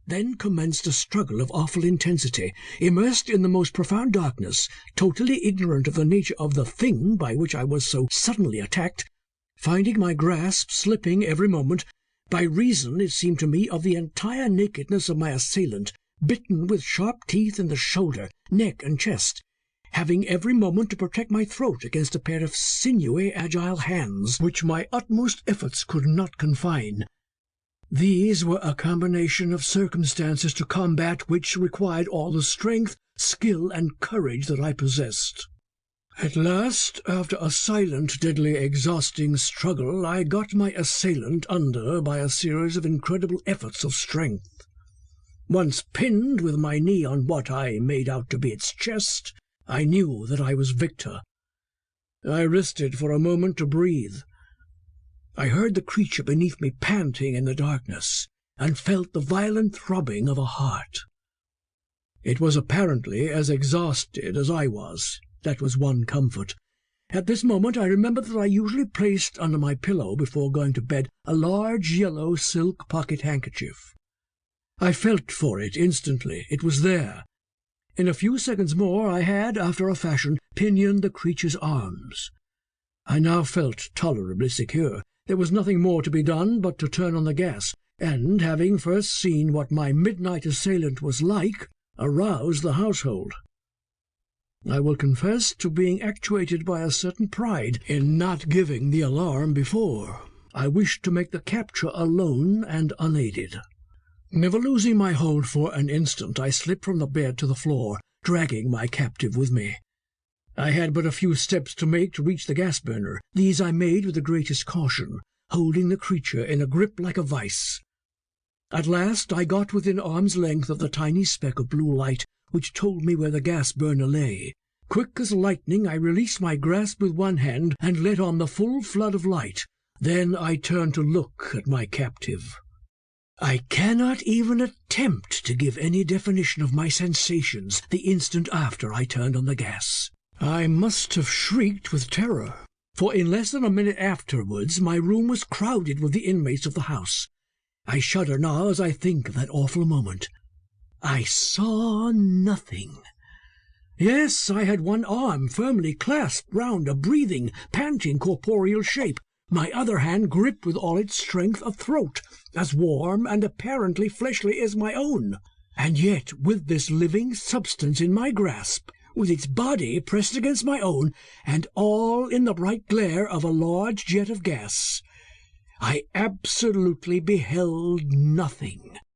Then commenced a struggle of awful intensity, immersed in the most profound darkness, totally ignorant of the nature of the thing by which I was so suddenly attacked, finding my grasp slipping every moment, by reason, it seemed to me, of the entire nakedness of my assailant, bitten with sharp teeth in the shoulder, neck, and chest, having every moment to protect my throat against a pair of sinewy, agile hands, which my utmost efforts could not confine. These were a combination of circumstances to combat which required all the strength, skill, and courage that I possessed. At last, after a silent, deadly, exhausting struggle, I got my assailant under by a series of incredible efforts of strength. Once pinned with my knee on what I made out to be its chest, I knew that I was victor. I rested for a moment to breathe. I heard the creature beneath me panting in the darkness, and felt the violent throbbing of a heart. It was apparently as exhausted as I was. That was one comfort. At this moment I remembered that I usually placed under my pillow before going to bed a large yellow silk pocket handkerchief. I felt for it instantly. It was there. In a few seconds more I had, after a fashion, pinioned the creature's arms. I now felt tolerably secure. There was nothing more to be done but to turn on the gas, and, having first seen what my midnight assailant was like, arouse the household. I will confess to being actuated by a certain pride in not giving the alarm before. I wished to make the capture alone and unaided. Never losing my hold for an instant, I slipped from the bed to the floor, dragging my captive with me. I had but a few steps to make to reach the gas-burner. These I made with the greatest caution, holding the creature in a grip like a vice. At last I got within arm's length of the tiny speck of blue light which told me where the gas-burner lay. Quick as lightning I released my grasp with one hand and let on the full flood of light. Then I turned to look at my captive. I cannot even attempt to give any definition of my sensations the instant after I turned on the gas. I must have shrieked with terror, for in less than a minute afterwards my room was crowded with the inmates of the house. I shudder now as I think of that awful moment. I saw nothing. Yes, I had one arm firmly clasped round a breathing, panting corporeal shape, my other hand gripped with all its strength a throat, as warm and apparently fleshly as my own. And yet, with this living substance in my grasp, with its body pressed against my own, and all in the bright glare of a large jet of gas, I absolutely beheld nothing.